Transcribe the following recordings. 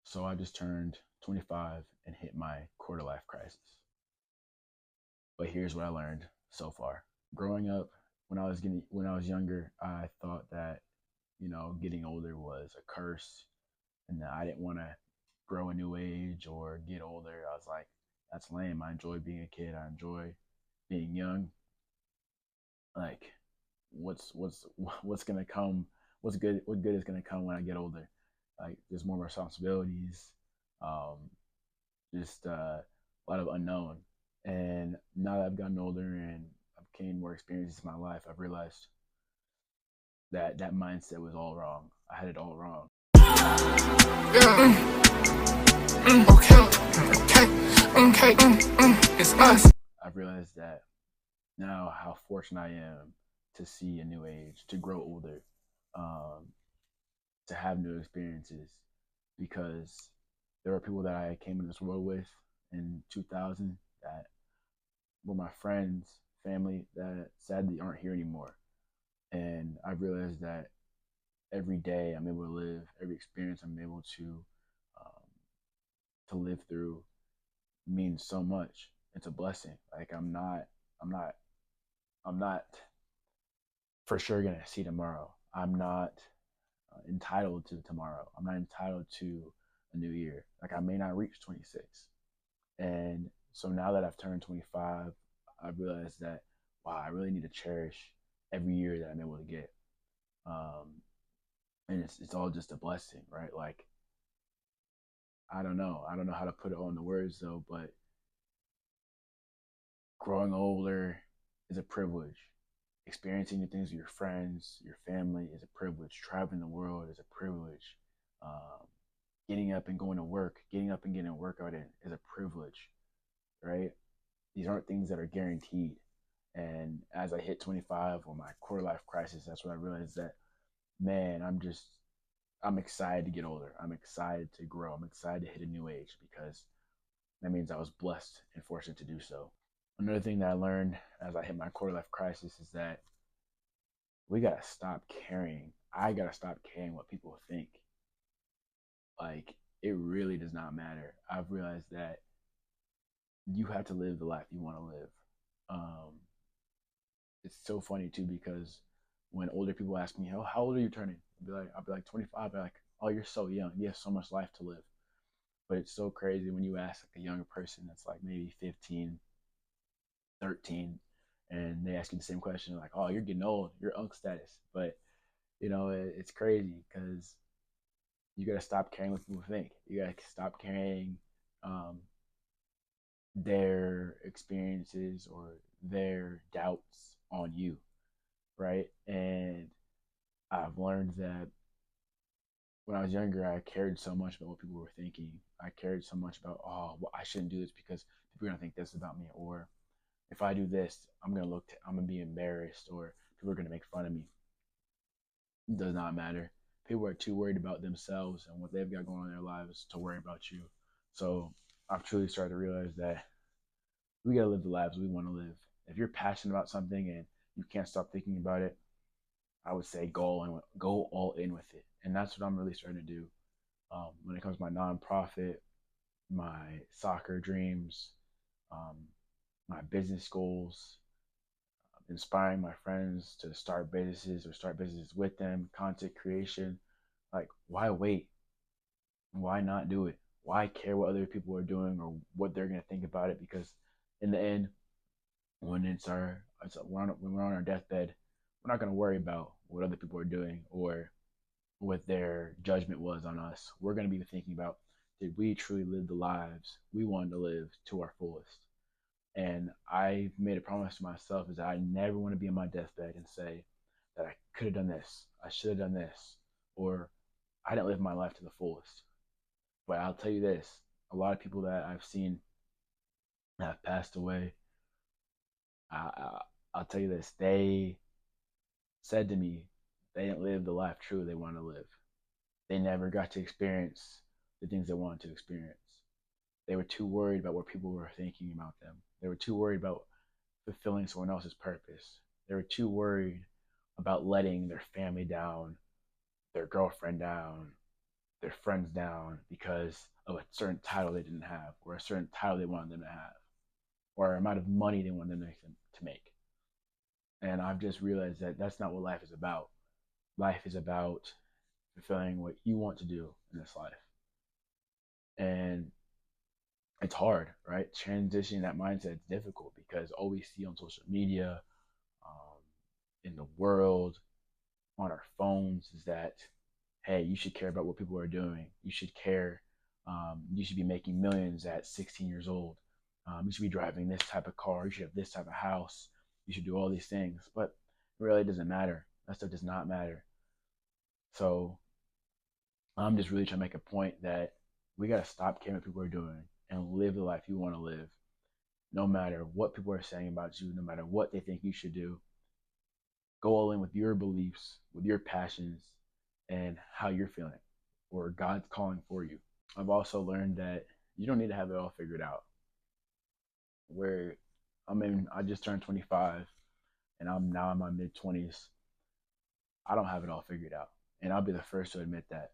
So I just turned 25 and hit my quarter life crisis. But here's what I learned so far. Growing up, when I was younger, I thought that getting older was a curse, and that I didn't want to grow a new age or get older. I was like, that's lame. I enjoy being a kid. I enjoy being young. Like, what's what's gonna come? What's good? What good is gonna come when I get older? Like, there's more responsibilities. Um, just a lot of unknown. And now that I've gotten older and I've gained more experiences in my life, I've realized that that mindset was all wrong. I had it all wrong. Yeah. Okay. Okay. Okay. It's us. I've realized that now how fortunate I am to see a new age, to grow older, um, to have new experiences, because there are people that I came in this world with in 2000 that were my friends, family that sadly aren't here anymore. And I've realized that every day I'm able to live, every experience I'm able um, to live through means so much. It's a blessing. Like I'm not, I'm not for sure gonna see tomorrow. I'm not entitled to tomorrow. I'm not entitled to a new year. Like I may not reach 26. And so now that I've turned 25, I've realized that wow, I really need to cherish every year that I'm able to get. Um, and it's all just a blessing, right? Like I don't know how to put it all into words though, but growing older is a privilege. Experiencing the things with your friends, your family is a privilege. Traveling the world is a privilege. Um, Getting up and going to work, getting up and getting a workout in is a privilege, right? These aren't things that are guaranteed. And as I hit 25 or my quarter life crisis, that's when I realized that, man, I'm excited to get older. I'm excited to grow. I'm excited to hit a new age because that means I was blessed and fortunate to do so. Another thing that I learned as I hit my quarter life crisis is that we gotta stop caring. I gotta stop caring what people think. Like it really does not matter. I've realized that you have to live the life you want to live. Um, it's so funny too because when older people ask me, how old are you turning?" I'll be like 25. I'll be like, "Oh, you're so young. You have so much life to live." But it's so crazy when you ask like a younger person that's like maybe 15, 13, and they ask you the same question, like, "Oh, you're getting old. You're unk status." But it's crazy because you got to stop caring what people think. You got to stop caring um, their experiences or their doubts on you, right? And I've learned that when I was younger, I cared so much about what people were thinking. I cared so much about, oh, well, I shouldn't do this because people are gonna think this about me, or if I do this, I'm gonna be embarrassed, or people are gonna make fun of me. It does not matter. People are too worried about themselves and what they've got going on in their lives to worry about you. So I've truly started to realize that we gotta live the lives we want to live. If you're passionate about something and you can't stop thinking about it, I would say go all in with it, and that's what I'm really starting to do. When it comes to my nonprofit, my soccer dreams, um, my business goals, inspiring my friends to start businesses or start businesses with them, content creation. Like, why wait? Why not do it? Why care what other people are doing or what they're gonna think about it? Because in the end, when when we're on our deathbed, we're not gonna worry about what other people are doing or what their judgment was on us. We're gonna be thinking about, did we truly live the lives we wanted to live to our fullest? And I made a promise to myself is that I never want to be on my deathbed and say that I could have done this, I should have done this, or I didn't live my life to the fullest. But I'll tell you this: a lot of people that I've seen have passed away. I'll tell you this: they said to me they didn't live the life true they wanted to live. They never got to experience the things they wanted to experience. They were too worried about what people were thinking about them. They were too worried about fulfilling someone else's purpose. They were too worried about letting their family down, their girlfriend down, their friends down because of a certain title they didn't have, or a certain title they wanted them to have, or amount of money they wanted them to make. And I've just realized that that's not what life is about. Life is about fulfilling what you want to do in this life. And it's hard, right? Transitioning that mindset is difficult because all we see on social media, um, in the world, on our phones is that, hey, you should care about what people are doing. You should care. You should be making millions at 16 years old. You should be driving this type of car. You should have this type of house. You should do all these things. But it really doesn't matter. That stuff does not matter. So I'm just really trying to make a point that we got to stop caring what people are doing and live the life you want to live, no matter what people are saying about you, no matter what they think you should do. Go all in with your beliefs, with your passions, and how you're feeling, or God's calling for you. I've also learned that you don't need to have it all figured out. Where I just turned 25, and I'm now in my mid 20s. I don't have it all figured out, and I'll be the first to admit that.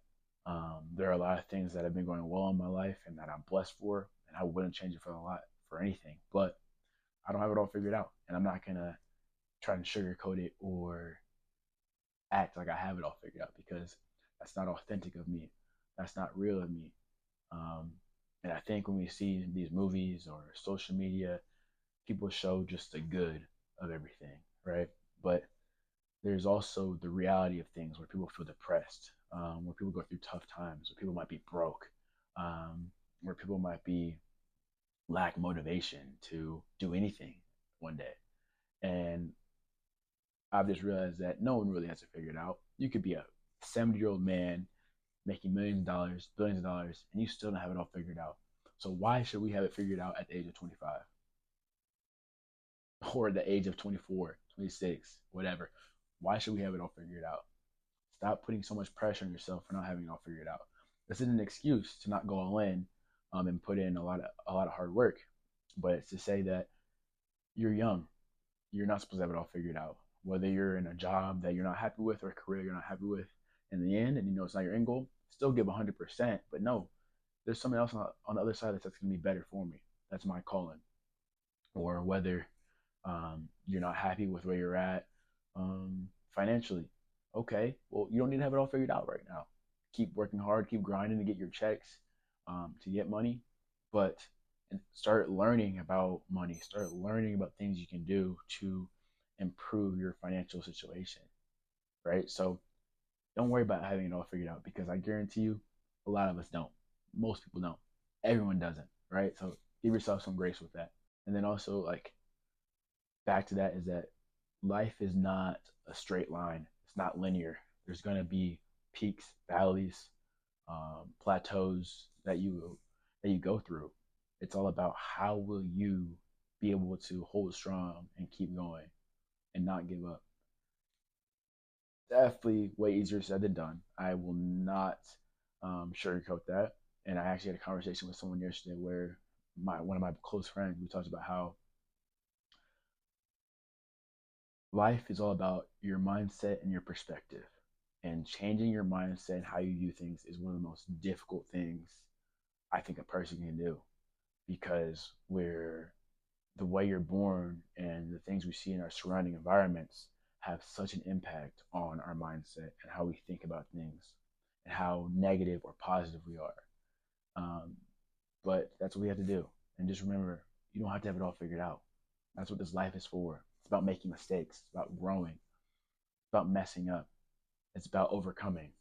There are a lot of things that have been going well in my life, and that I'm blessed for, and I wouldn't change it for anything. But I don't have it all figured out, and I'm not gonna try to sugarcoat it or act like I have it all figured out because that's not authentic of me. That's not real of me. Um, and I think when we see these movies or social media, people show just the good of everything, right? But there's also the reality of things where people feel depressed, where people go through tough times, where people might be broke, where people might be lack motivation to do anything one day. And I've just realized that no one really has it figured out. You could be a 70-year-old man making millions of dollars, billions of dollars, and you still don't have it all figured out. So why should we have it figured out at the age of 25 or the age of 24, 26, whatever? Why should we have it all figured out? Stop putting so much pressure on yourself for not having it all figured out. This isn't an excuse to not go all in, and put in a lot of hard work, but it's to say that you're young. You're not supposed to have it all figured out. Whether you're in a job that you're not happy with or a career you're not happy with in the end, and you know it's not your end goal, still give 100%. But no, there's something else on the other side that's going to be better for me. That's my calling. Or whether you're not happy with where you're at financially. Okay, well, you don't need to have it all figured out right now. Keep working hard, keep grinding to get your checks, to get money, but start learning about money. Start learning about things you can do to improve your financial situation, right? So don't worry about having it all figured out because I guarantee you, a lot of us don't. Most people don't. Everyone doesn't, right? So give yourself some grace with that. And then also, like, back to that is that life is not a straight line. It's not linear. There's gonna be peaks, valleys, plateaus that you go through. It's all about how will you be able to hold strong and keep going and not give up. Definitely way easier said than done. I will not sugarcoat that. And I actually had a conversation with someone yesterday where one of my close friends, we talked about how life is all about your mindset and your perspective. And changing your mindset and how you view things is one of the most difficult things I think a person can do because we're the way you're born and the things we see in our surrounding environments have such an impact on our mindset and how we think about things and how negative or positive we are. Um, but that's what we have to do. And just remember, you don't have to have it all figured out. That's what this life is for. It's about making mistakes. It's about growing. It's about messing up. It's about overcoming.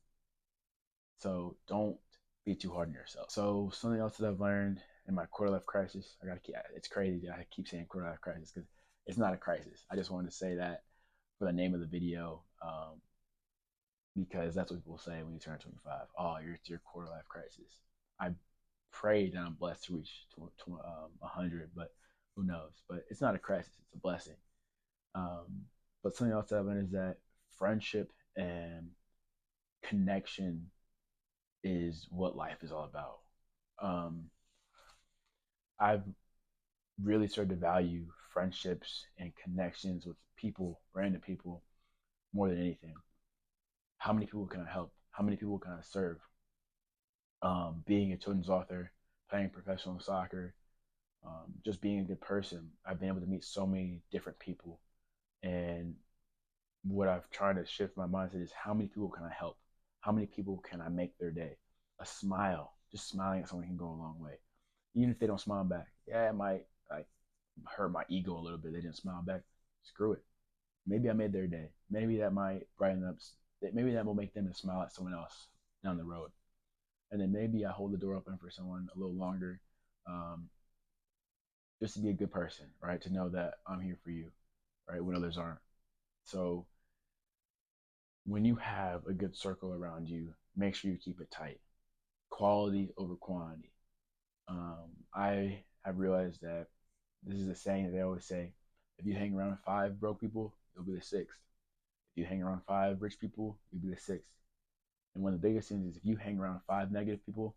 So don't be too hard on yourself. So something else that I've learned in my quarter life crisis, I gotta keep. It's crazy that I keep saying quarter life crisis because it's not a crisis. I just wanted to say that for the name of the video, because that's what people say when you turn 25. Oh, it's your quarter life crisis. I pray that I'm blessed to reach 100, but who knows? But it's not a crisis; it's a blessing. But something else that I've learned is that friendship and connection is what life is all about. Um, I've really started to value friendships and connections with people, random people, more than anything. How many people can I help? How many people can I serve? Being a children's author, playing professional soccer, just being a good person. I've been able to meet so many different people, and what I've tried to shift my mindset is how many people can I help? How many people can I make their day? A smile, just smiling at someone can go a long way. Even if they don't smile back, yeah, it might like hurt my ego a little bit. They didn't smile back. Screw it. Maybe I made their day. Maybe that might brighten up. Maybe that will make them smile at someone else down the road. And then maybe I hold the door open for someone a little longer, um, just to be a good person, right? To know that I'm here for you, right? When others aren't. So when you have a good circle around you, make sure you keep it tight. Quality over quantity. I have realized that this is a saying that they always say: if you hang around five broke people, you'll be the sixth. If you hang around five rich people, you'll be the sixth. And one of the biggest things is if you hang around five negative people,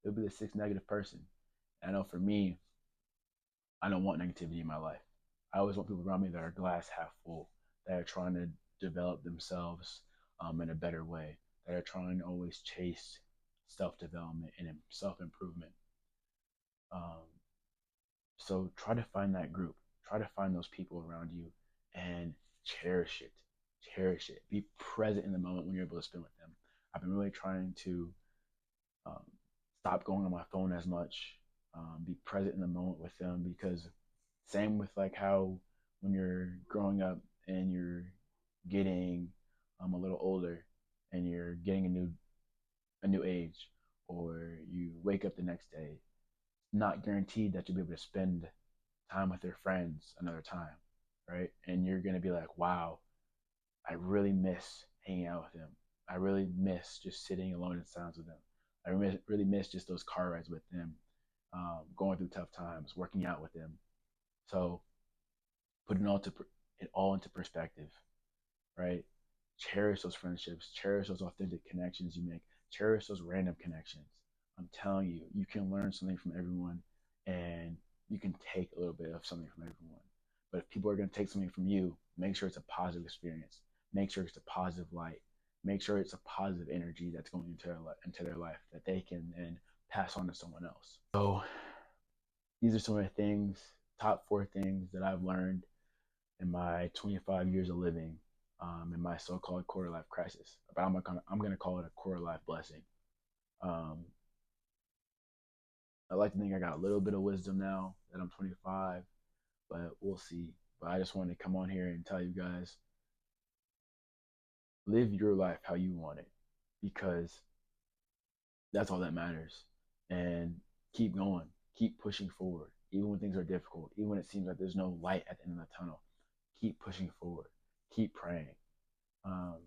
you'll be the sixth negative person. And I know for me, I don't want negativity in my life. I always want people around me that are glass half full, that are trying to develop themselves in a better way, that are trying to always chase self development and self improvement. Um, so try to find that group, try to find those people around you and cherish it. Cherish it. Be present in the moment when you're able to spend with them. I've been really trying to um, stop going on my phone as much, be present in the moment with them because same with like how when you're growing up and you're getting a little older and you're getting a new age or you wake up the next day, not guaranteed that you'll be able to spend time with your friends another time, right? And you're gonna be like, wow, I really miss hanging out with them. I really miss just sitting alone in silence with them. I really miss just those car rides with them, going through tough times, working out with them. So putting it all into perspective, right? Cherish those friendships, cherish those authentic connections you make, cherish those random connections. I'm telling you, you can learn something from everyone, and you can take a little bit of something from everyone. But if people are going to take something from you, make sure it's a positive experience. Make sure it's a positive light. Make sure it's a positive energy that's going into their life that they can then pass on to someone else. So these are some of the things, top four things that I've learned in my 25 years of living, in my so-called quarter life crisis. But I'm gonna call it a quarter life blessing. Um, I like to think I got a little bit of wisdom now that I'm 25, but we'll see. But I just wanted to come on here and tell you guys, live your life how you want it, because that's all that matters. And keep going, keep pushing forward, even when things are difficult, even when it seems like there's no light at the end of the tunnel. Keep pushing forward, keep praying, um,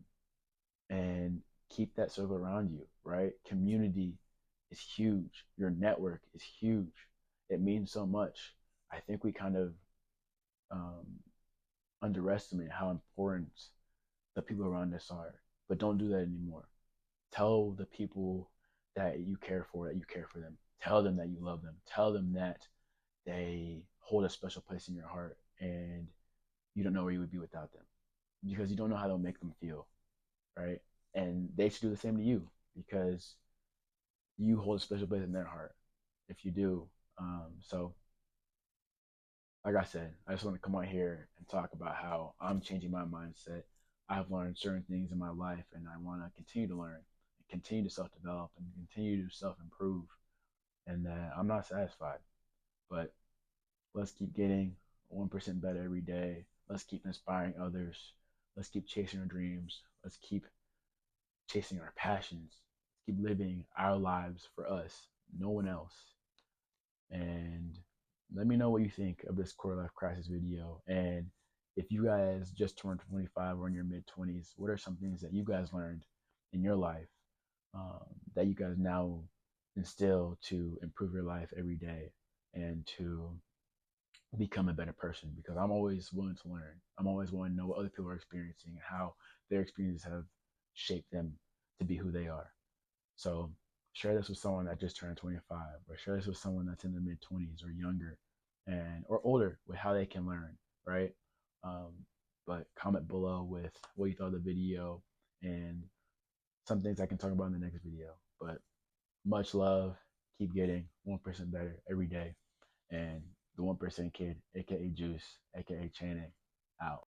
and keep that circle around you, right? Community is huge. Your network is huge. It means so much. I think we kind of um, underestimate how important the people around us are, but don't do that anymore. Tell the people that you care for that you care for them. Tell them that you love them. Tell them that they hold a special place in your heart and you don't know where you would be without them because you don't know how they'll make them feel, right? And they should do the same to you because you hold a special place in their heart if you do. So, like I said, I just want to come out here and talk about how I'm changing my mindset. I've learned certain things in my life, and I want to continue to learn, and continue to self develop, and continue to self improve. And that I'm not satisfied, but let's keep getting 1% better every day. Let's keep inspiring others. Let's keep chasing our dreams. Let's keep chasing our passions. Let's keep living our lives for us, no one else. And let me know what you think of this quarter life crisis video. And if you guys just turned 25 or in your mid 20s, what are some things that you guys learned in your life, that you guys now instill to improve your life every day and to become a better person? Because I'm always willing to learn. I'm always willing to know what other people are experiencing and how their experiences have shaped them to be who they are. So share this with someone that just turned 25, or share this with someone that's in their mid 20s or younger, and or older with how they can learn, right? Um, but comment below with what you thought of the video and some things I can talk about in the next video. But Much love. Keep getting 1% better every day. And the 1% kid, aka Juice, aka Channing, out.